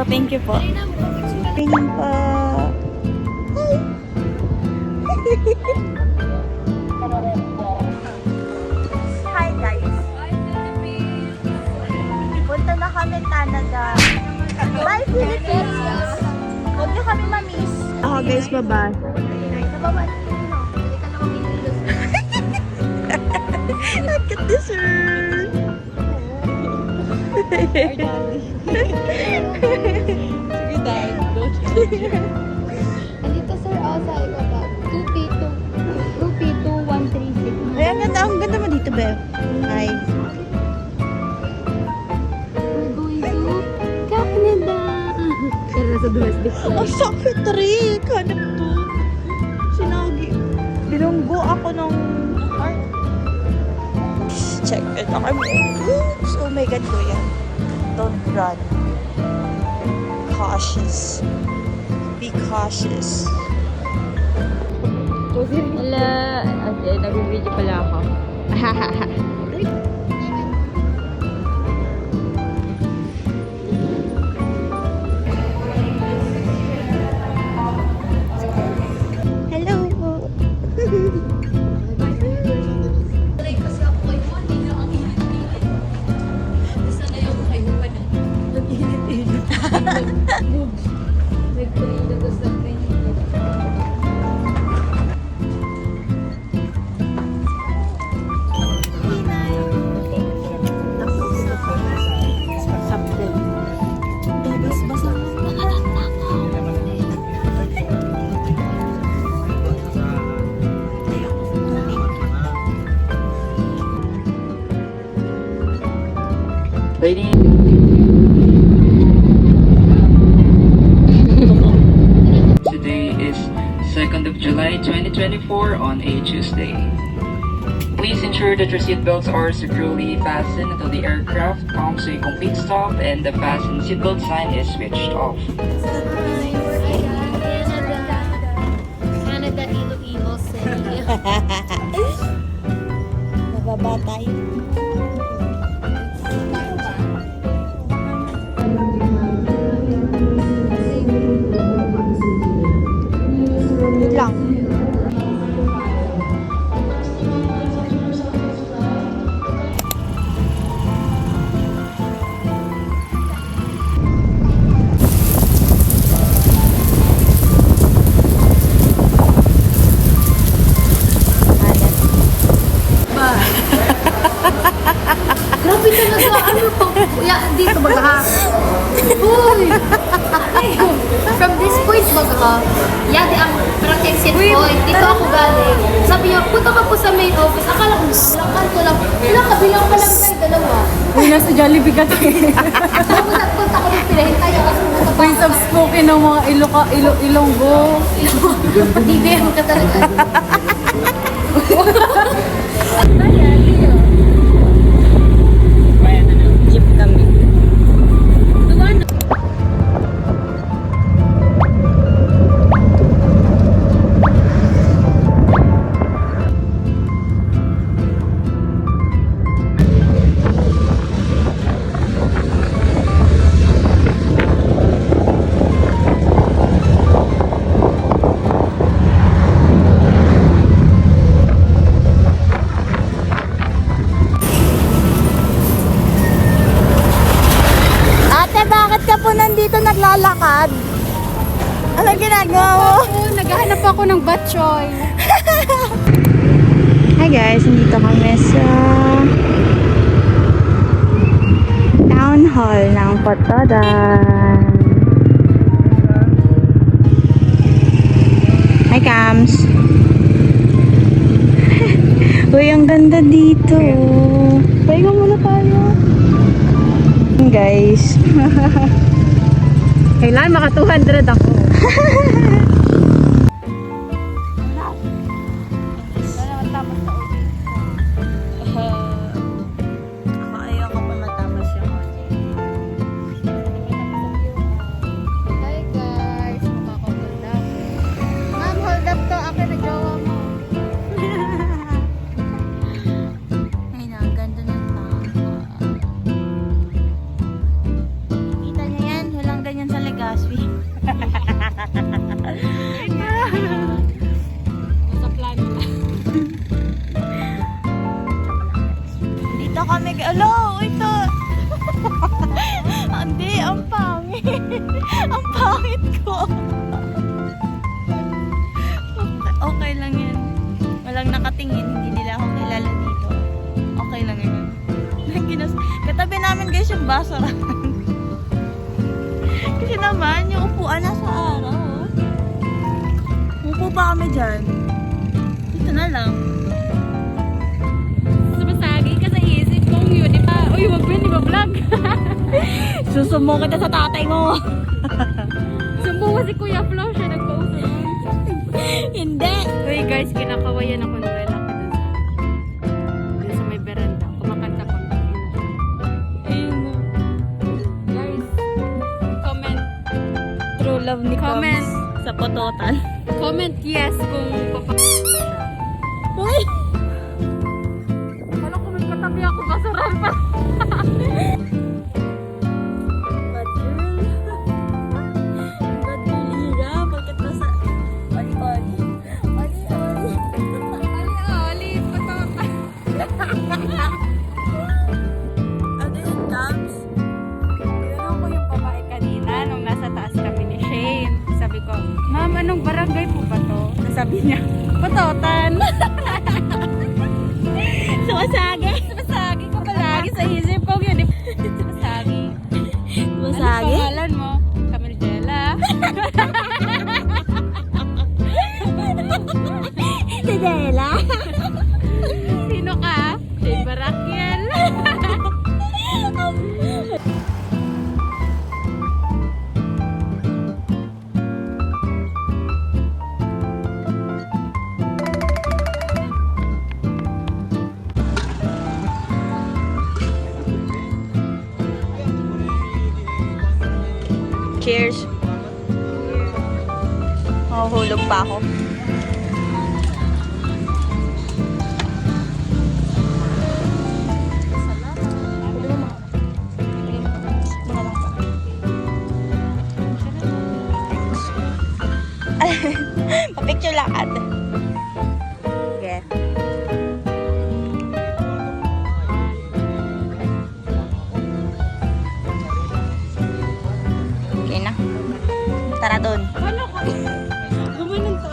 thank you po. Tingin po. Hi guys. Punta na kami Canada. Bye Philippines. Huwag niyo kami ma-miss. Ako guys, bye-bye. Bye-bye. Look at this one. Our daddy. Sige, dad. Don't judge. Andito sir, sabi ko ba? 2P2136. Ay, ang ganda mo dito, Beb. Hi. We're going to Canada. Pero nasa domestic flight. Ang sakit rin. Hanap to. Sinagi. Bilunggo ako ng heart. Check it. Okay mo. Oops. Oh my God, kuya. Don't run. Cautious. Be cautious. Hala. Okay, nag-video pala ako. Hello po. Kasi ako kayo, hindi na ang init-init. Sanay ako kayo pa na nag-init-init. Nagpalilagas ng ganyan. Lady. Today is 2nd of July 2024 on a Tuesday. Please ensure that your seatbelts are securely fastened until the aircraft comes to a complete stop and the fasten seatbelt sign is switched off. Canada, Iloilo City. Nababa tayo. Yun lang. Grabe talaga, ano to? Dito baga ha? Uy! From this point baga ha? Di ang parang exit point. Dito ako galing. Sabi niya, punta ka po sa main office. Akala ko, lang kanto lang. Wala, kabilang pa lang tayo, dalawa. Uy, nasa Jollibee ka tayo. Tapos nagpunta ko ng pinahin tayo kasi pumunta pa. Uy, subspoken ng mga Ilonggo. DBM ka talaga. Jeep kami. Ate, bakit ka po nandito naglalakad? Ano ginagawa mo? Naghahanap ako ng batchoy. Hi guys, nandito kami sa town hall ng Potodan. Hi Cams! Uy, ang ganda dito. Pahinga muna tayo. Guys. Kailan maka 200 ako. Ako ayoko pa matapos yung Hi guys, makaka-hold up. Ma'am, hold up to. Ako na jowa mo. Ay na, ang ganda ng tao. Kita niyo yan? Walang ganyan sa ang pangit. Ang pangit ko. Okay lang yan. Walang nakatingin. Hindi nila ako kilala dito. Okay lang yun. Katabi namin guys yung basurahan. Kasi naman, yung upuan nasa araw. Upo pa kami dyan. Dito na lang. Sumasagi ka sa isip kong yun. Di ba? Uy, wag mo yun, di ba vlog? Susumo kita sa tatay mo. Sumbuha si Kuya Flo, siya nag-post nun. Hindi. Uy guys, kinakawayan ako ng lalaki dun sa may veranda. Kumakanta pang Ayun mo. Guys, comment. True love ni Comment. Kams sa pototan. Comment yes kung siya. Uy! Ano kung may katabi ako, basuran pa. Bad girl. Bad girl Ira. Bakit nasa... Oli-oli. Oli-oli. Ali, pataka. Ano yun, Kams? Tinanong ko yung babae kanina nung nasa taas kami ni Shane. Sabi ko, Ma'am, anong barangay po ba to? Sabi niya, Patotan. Sumasagi. Sumasagi ko palagi sa isip ko yun. Sumasagi. Sumasagi? Ano pangalan mo? Camille Jella. Si Dela. Sino ka? Shane Barakiel. Cheers. Mahuhulog pa ako. Pa-picture lang ate. Okay. Okay na. Tara doon. Ano ka? Gumanon to.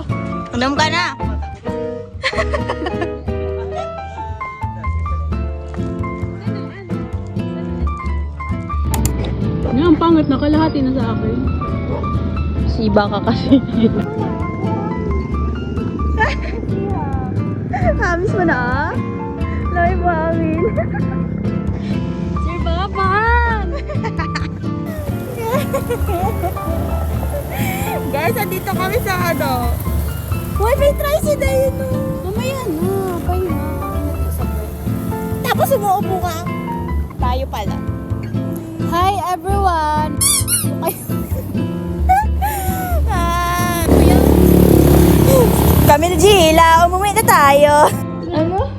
Unom ka na. Nga, ang pangit na kalahati na sa akin. Siba ka kasi. Hamis mo na ah. Lay mo amin. Sir Baban! Guys, andito kami sa ano. Uy, may tricycle yun oh. Mamaya na, bye na. Tapos umuupo ka. Tayo pala. Hi everyone! Kami na Gila, umuwi na tayo. Ano?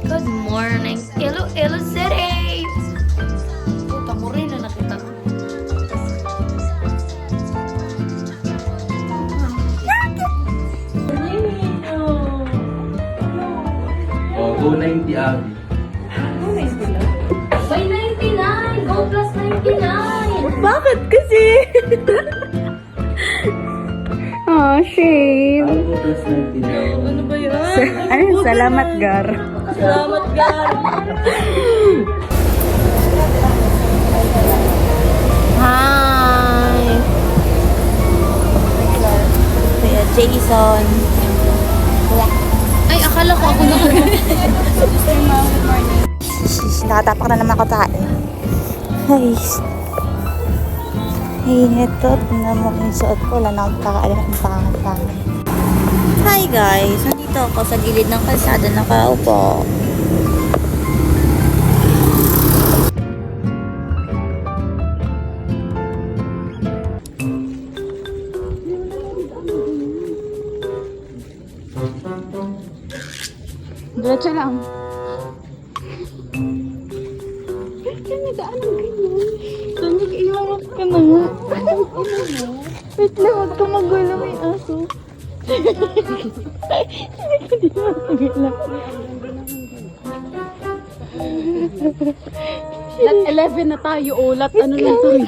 Good morning, Iloilo City! Puta mo rin na nakita ko. Oh, go 90 Abby. By 99! Go plus 99! Bakit kasi? Oh, shame. Go plus 90 daw. Ano ba yun? Ay, salamat, Gar. Salamat, Gar. Hi! Kuya Jason. Ay, akala ko ako na. Nakatapak na naman ako tayo. Ay. Ay, neto. Tingnan mo yung suot ko. Wala na akong kakaalam ang pangat-pangat. Hi guys! Nandito ako sa gilid ng kalsada nakaupo. Diretso lang. nadaan ang ganyan? Sabi, iwangat ka na nga. Wait lang, huwag ka magulo, may aso. Hindi ko di magulo. Lat 11 na tayo, lat ano lang tayo.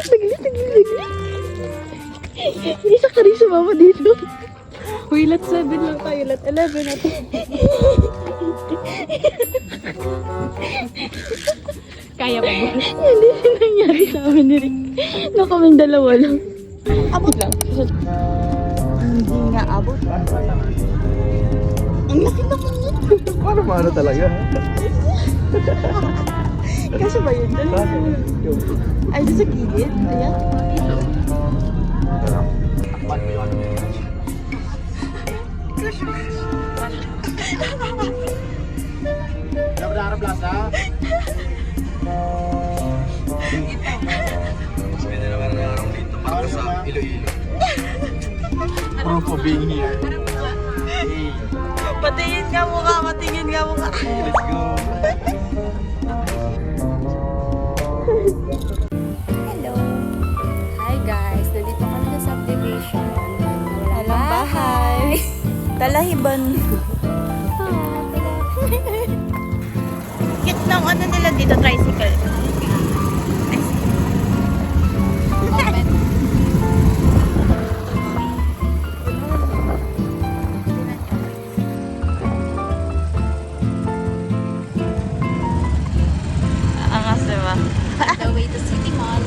Saglit. Hindi sa ka rin sumama dito. Uy, lat 7 lang tayo, lat 11 na tayo. Kaya ba mo? Hindi yung nangyari sa amin ni Rick. Na kaming dalawa lang. Abot lang. Hindi nga abot. Ang laki naman yun. Paano talaga? Kasi ba yun doon? Ay, doon sa gilid? Ayan. Proof of being here. Patingin nga mukha, patingin nga mukha. Let's go. Hello! Hi guys! Nandito kami sa subdivision. Walang bahay. Talahiban. Cute ng ano nila dito, tricycle. Angas diba? The way to City Mall.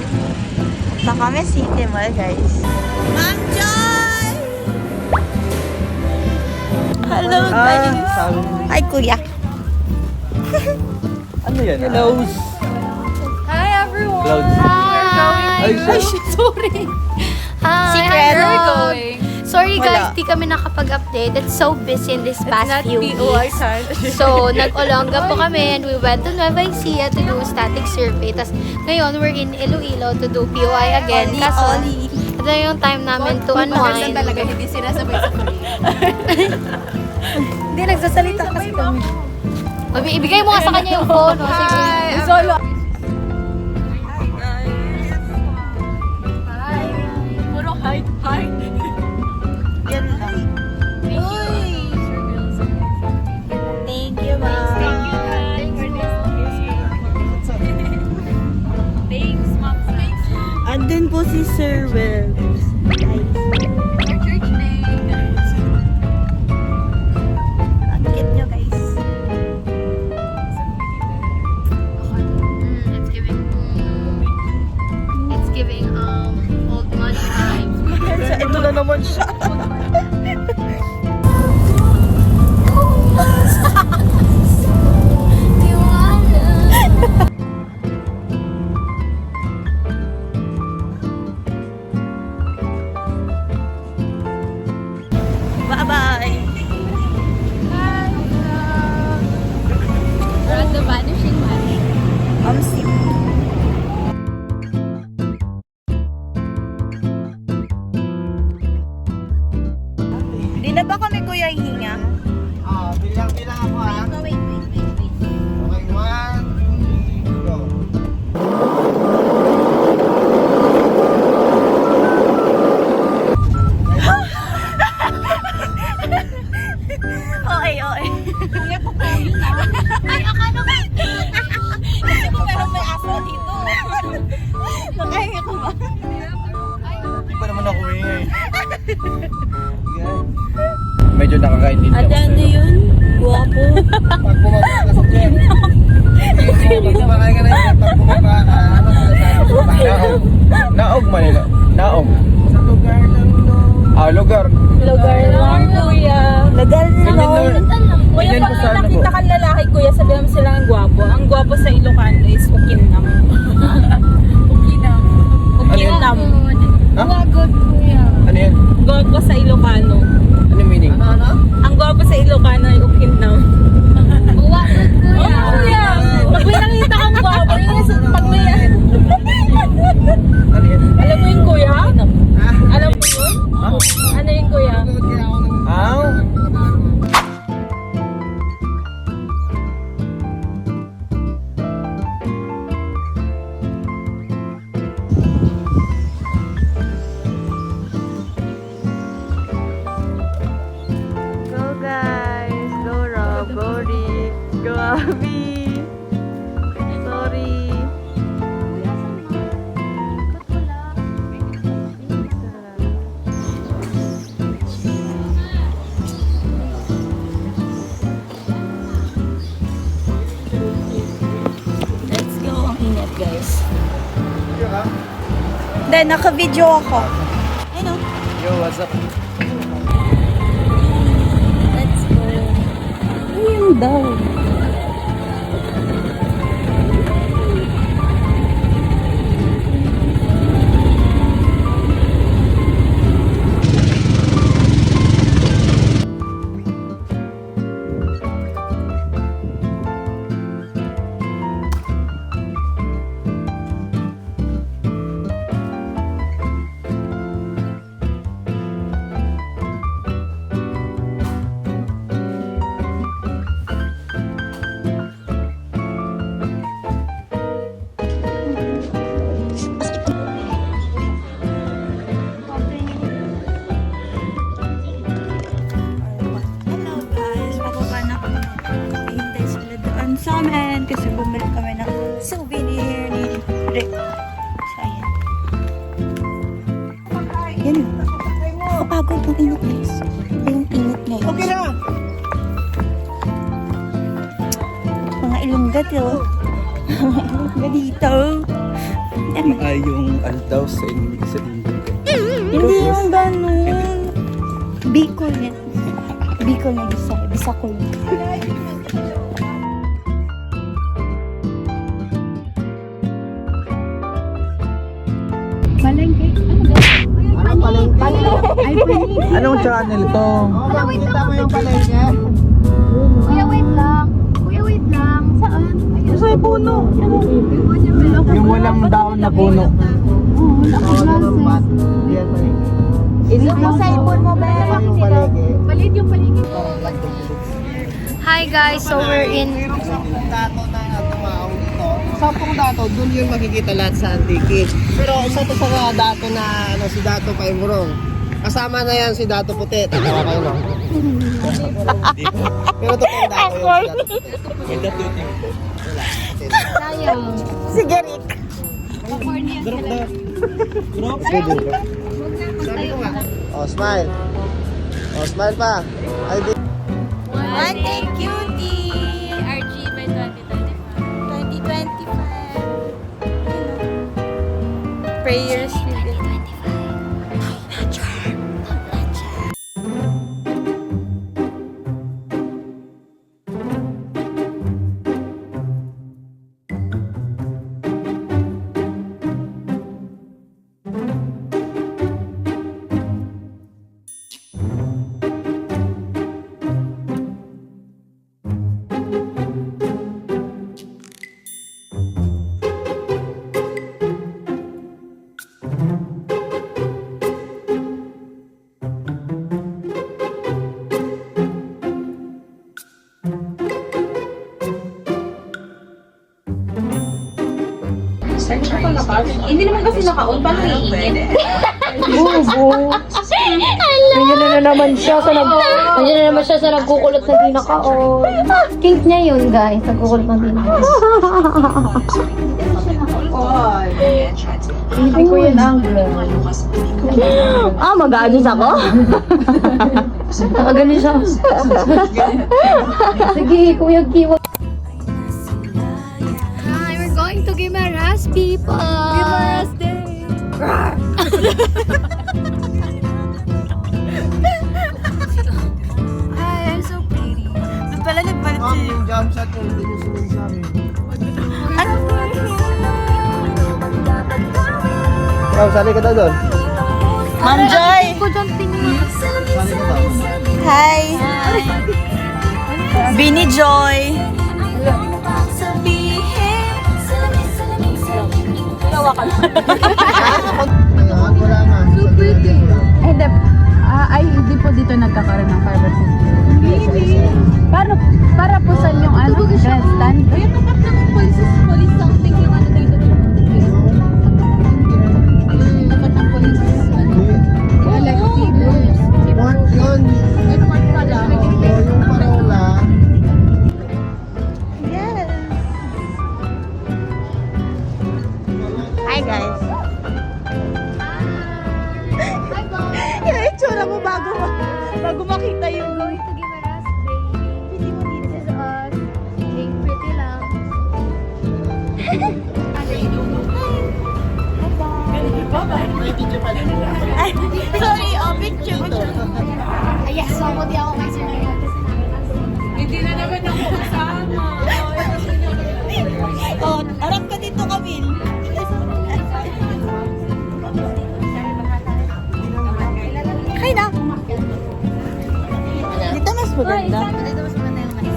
Punta kami City Mall, guys. Ma'am Joy! Hello, guys. Hi, kuya. Ano yan? Hello. Hi everyone! Clouds. Hi! Ay, Sorry! Hi! Secret. Where are we going? Sorry Wala. guys, di kami nakapag-update. It's so busy in this past few POI weeks. time. So, nag-Olonga po kami and we went to Nueva Ecija to do static survey. Tapos, ngayon, we're in Iloilo to do POI again. Oli, Kaso, oli. ito na yung time namin to Maganda unwind. talaga, hindi sinasabay sa Hindi, nagsasalita kasi kami. Ibigay mo nga sa kanya yung phone. O, sige. Solo. Puro height. Yan lang. Thank you, ma'am. Thanks, ma'am. Andun po si Sir Will. Church name. Ang cute nyo, guys. It's giving old money vibes. Ito na naman siya. Bye-bye. We're at the Vanishing Man. Sip. Di na ba kami kuya hihinga? Bilang ako ha. Wait. Okay, 1, 2, go. Okay. Kuya ko po yun Ay, akala ko. Kasi kung meron may aso dito. Nakahinga ka ba? Hindi pa naman ako ingay. Medyo nakakaintindi ako Ano yun? Guwapo. Pag bumaba ka sa jet. Pag sumakay ka na yun, pag bumaba ka, ano ka sa Naog Manila. Naog. Sa lugar lang no. Lugar. Lugar lang, kuya. Lagal Ganyan no. na. Kuya, Ganyan pag ko may sana nakita po. kang lalaki, kuya, sabihan mo silang ang gwapo. Ang gwapo sa Ilocano is Ukinam. Ukinam. Ukinam. Ha? Wagod, kuya. Ano yan? Gwapo sa Ilocano. Ano yung meaning? Ang gwapo sa Ilocano ay Ukinam. Wagod, kuya. Oh, kuya! Pag may nakita kang gwapo, pag may... Ano yan? Alam mo yun, kuya? Alam mo yun? Ano yun, kuya? Bobby. Sorry. Let's go. Ang init, guys. Then, naka-video ako. Ayun o. Yo, what's up? Let's go. Ayun daw. Hello guys, bababa na kami. Hihintay sila doon sa amin kasi bumili kami ng souvenir ni Rick. So, ayan. Yan yun. Kapagod ng init guys. Yung init ngayon. Okay na! Mga ilonggat yun. Mga ilonggat dito. Ay, yung altaw sa inyo sa dito. Hindi yung ganun. Bicol yan. Bicol na Bisaya. Bisakol. Malengke. Anong palengke? Anong channel to? Kita mo yung palengke? Kuya, wait lang. Kuya, wait lang. Saan? Ayun. Sa puno. Yung walang daon na puno. Yan, palengke. Isip mo sa ipon mo ba? Yung palengke. Maliit yung paligid. Hi guys, so we're in... Mayroong 10 dato na tumaong dito. 10 dato, dun yung makikita lahat sa Antique. Pero isa to sa dato na si Dato Paimurong. Kasama na yan si Dato Puti. Tatawa kayo, no? Pero totoong dato yun si Dato Puti. Sayang. Sige, Rick. Sabi ko nga. Oh, smile. Oh, smile pa. Ay, di. One day cutie. RG by 2025. Prayers with it. Hindi naman kasi naka-on, paano iingin? Nandiyan na naman siya sa nagkukulot na di naka-on. Kink niya yun guys, nagkukulot na di naka-on. Hindi ko yun ang mag-aadis ako? Nakagaling siya. Sige, Kuya Kiwa. Hi, we're going to Guimaras, people! Guimaras Day! Hi, I'm so pretty. Doon pala nagpalit si... Yung jump shot yung hindi nyo sumunod sa akin. Ano? Ikaw, sali ka daw doon. Ma'am Joy! Ko dyan tingin. Sali ka daw. Hi! Bini Joy! Ngayon, wala nga. So pretty. Hindi po dito nagkakaroon ng fiber system. Para po sa yung grandstand? Ayun, nakat ng police something yung ano dito. Nakat ng police, elective rooms. Port yun. Ay, port pala. Oo, yung parola. guys. Bye, boy. Yung itsura mo bago makita yung... Going to give us baby. This is us. Being pretty lang. Ay, sorry, picture. Ay, yes, so di ako kay Sir Ryan kasi Hindi na naman ako kasama. Oh, harap ka dito, Camille. Kaya na. Dito mas maganda.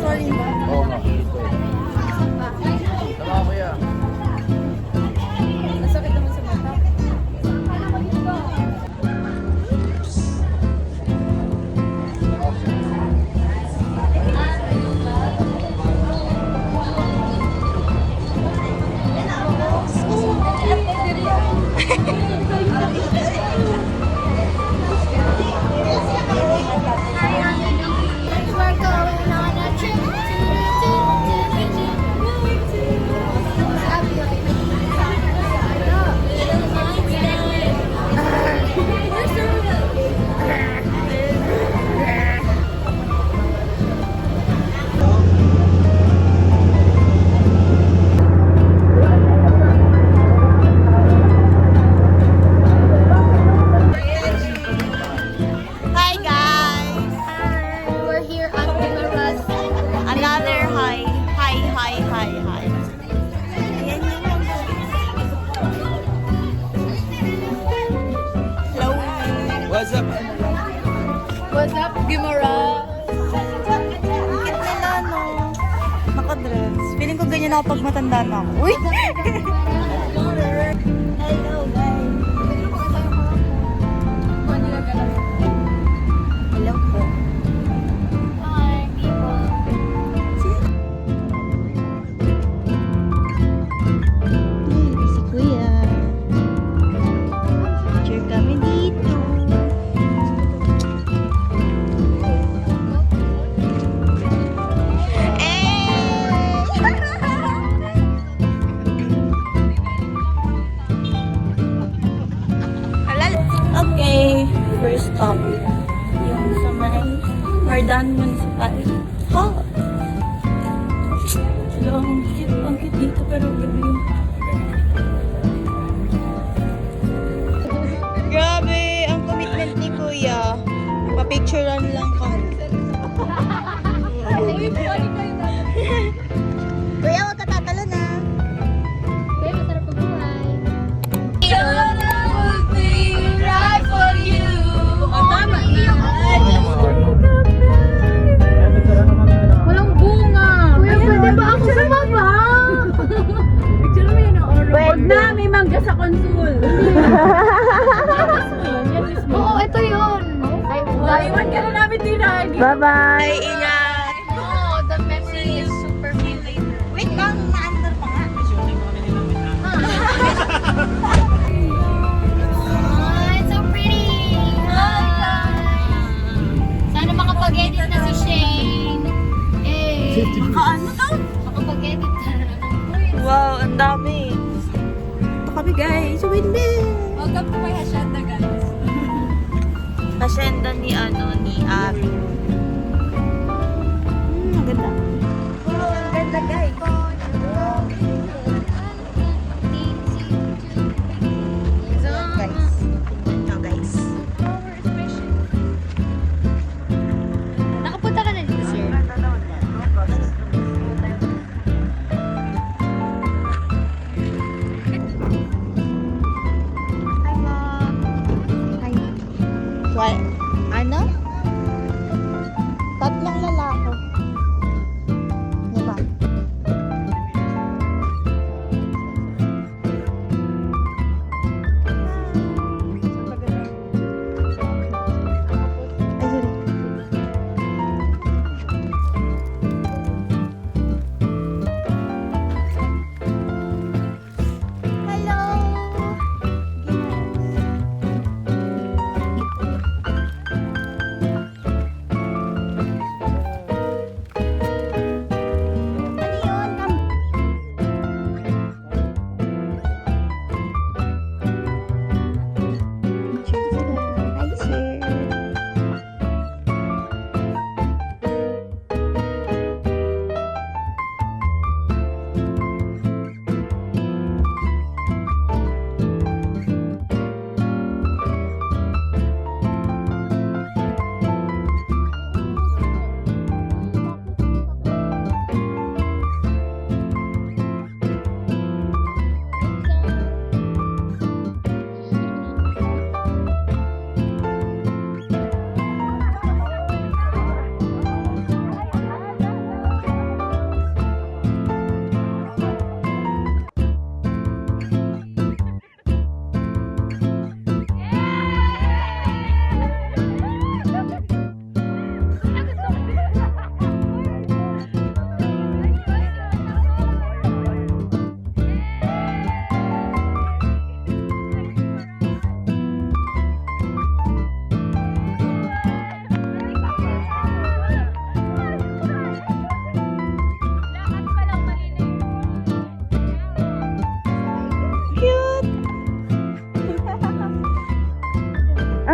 Sorry. Oo nga. Tama ko yan. Nasakit naman sa mata. we're going on a trip. Hi, guys. We're here at Pimaras. Another hi. Hi. Ayan yun. Hello. What's up? What's up, Pimaras? Cute nila, no? Naka-dress. Feeling ko ganyan ako pag matanda na ako. Uy! Hello, guys. Hello po. Hi, people. Si Kuya. Picture kami dito. Okay, first stop. Yung sa may Mardan Municipal. Ha? Ang cute dito pero gabi yung... Grabe, ang commitment ni Kuya. Pa-picturean lang kami. Kuya, huwag ka tatalo na. Kuya, masarap magbuhay. Walang bunga. Kuya, pwede ba ako sumama? Picture mo yun, Oro. Pwede. Wag na, may mangga sa konsul. Oo, ito yun. Ay, Iwan ka na namin din na. Bye-bye! Ingat! no, the memory is super vivid. Wait, bang na-under pa nga? Oh, it's so pretty. Sana makapag-edit na si Shane. Eh, Ano to? makapag-edit na. Wow, ang dami. Ito kami guys, windy! Welcome to my hacienda, guys. Hacienda ni Abby. Ang ganda. Wow, ang ganda guys. Guys. Ito guys. Nakapunta ka na dito, sir? Hi, Mom. Hi. What? Ano? Tatlong lalaki. Di ba?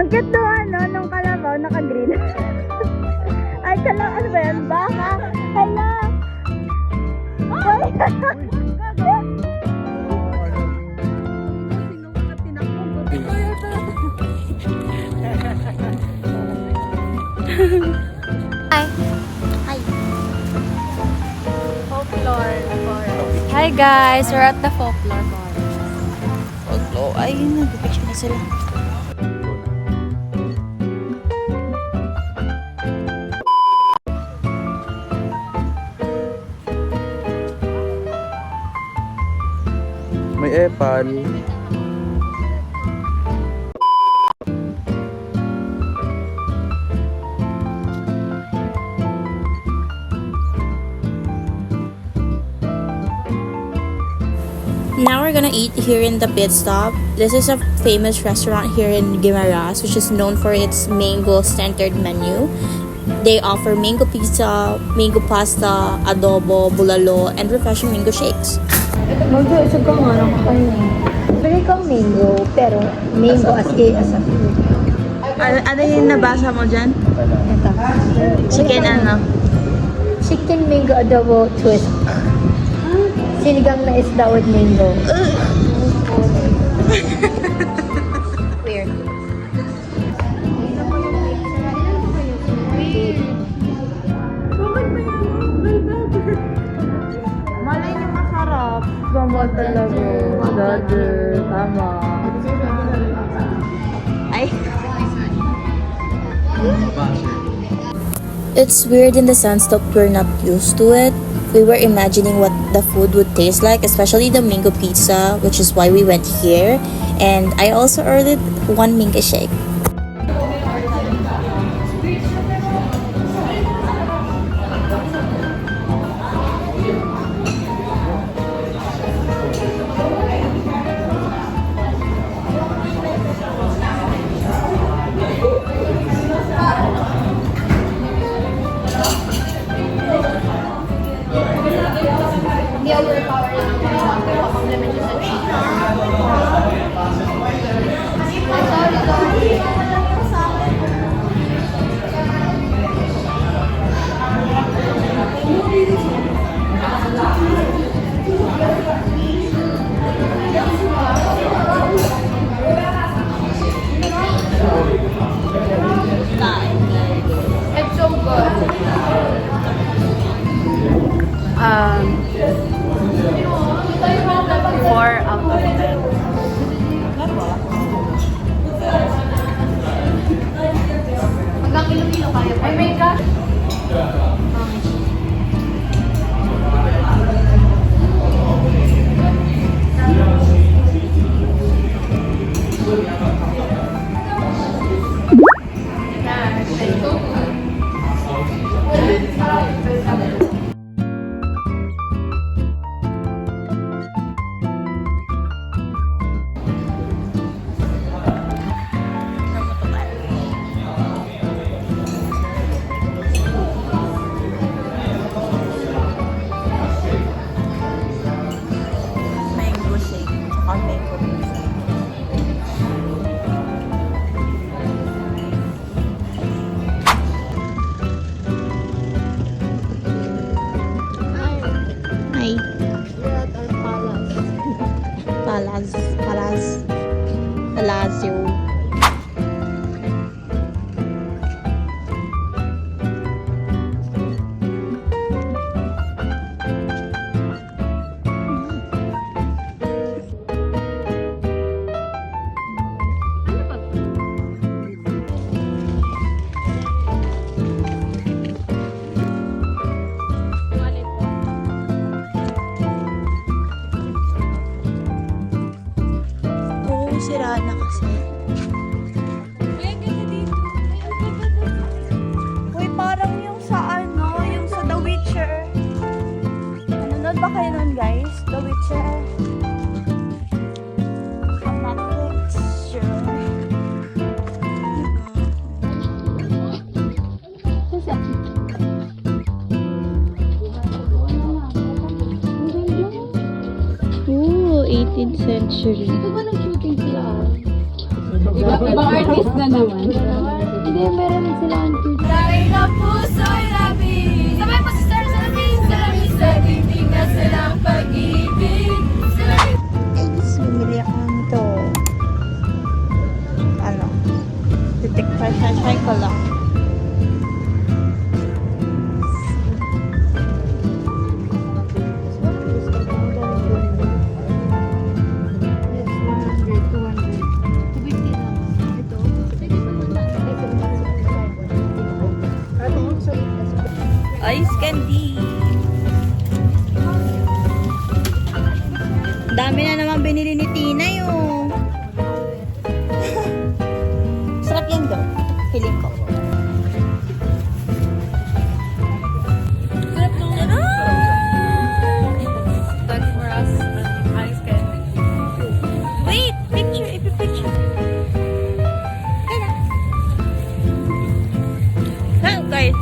Ang cute no, ano, nung kalabaw, naka-green. Ay, ano ba yan? Baka? Hala! Ay! Folklore forest. Hi guys, we're at the folklore forest. Folklore. Ay, nag-picture na sila. May epal. Now we're gonna eat here in the pit stop. This is a famous restaurant here in Guimaras, which is known for its mango-centered menu. They offer mango pizza, mango pasta, adobo, bulalo, and refreshing mango shakes. Mag-isa ka nga ng kakainin. Pwede kang mango, pero mango as a food. Ano yung nabasa mo dyan? Ito. Chicken ano? Chicken mango adobo twist. Sinigang na isda with mango. Weird. Malay niyo masarap. Tama talaga. Dada. Tama. Ay. It's weird in the sense that we're not used to it. We were imagining what the food would taste like, especially the mango pizza, which is why we went here. And I also ordered one mango shake. Hindi overpowering ang mga compliment siya sa cheese. It's so good. 4 out of 10. Hanggang kilo-kilo kayo. Ay, may ka? Mango shake. Tsaka mango pizza. Hi. We're at our palace. Palacio. Oo, sira na kasi. Uy, parang yung sa ano, yung sa The Witcher. Nanonood ba kayo nun, guys? The Witcher. I'm not sure. Ooh, 18th century. Ito ba nag-shooting sila? Ibang artist na naman. Hindi, meron silang Dahil na puso'y labing. Sabay po si Star Salamin. Salamin sa titig na silang pag-ibig. Guys, bumili ako nito. Ano? Try ko lang. Ice candy. Dami na naman binili ni Tina yung. Sarap yan daw. Feeling ko. Sarap nung That's for us. Ice candy. Wait! Picture! Ipipicture. Kaya. Ha? Guys.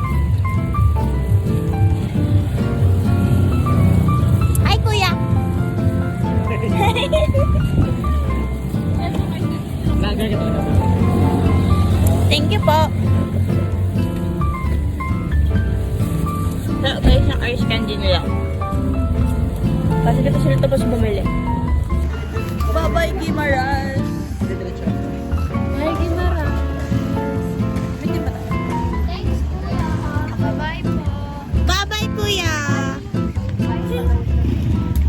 Hi, kuya! Thank you po. So, guys, ang ice candy nila. Kasi dito sila tapos bumili. Bye-bye, Gimaras! Ay, Gimara. Thanks, kuya. Bye-bye po. Bye-bye, kuya!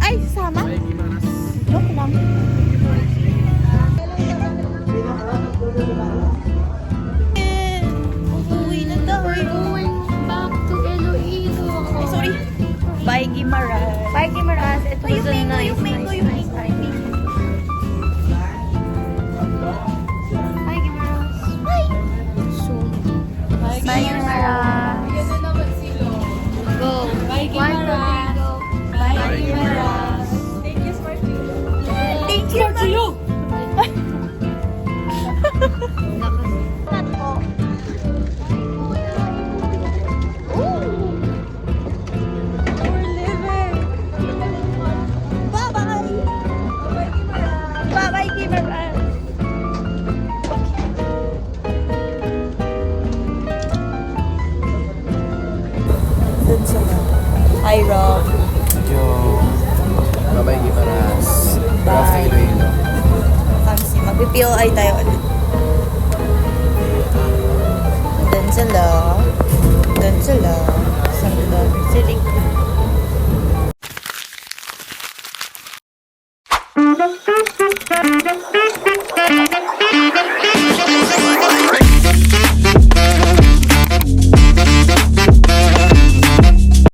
Ay, sasama? Joke lang. Uuwi na daw. We're going back to Iloilo. Ay, sorry. Bye, Gimaras. Bye, Gimaras. It was a nice, yung nice time. Bye, Gimaras. Bye! Soon. Bye, Gimaras. Go. Bye, Gimaras. Bye, Gimaras. Thank you, Marcio. We're living. Bye-bye. Bye-bye, Gimaras. Dun sila. Hi, Rob. Yo. Bye-bye, Gimaras. Love sa Iloilo. Kamsi, mag-POI tayo ulit. Dun sila. Dun sila. Sila. Sila.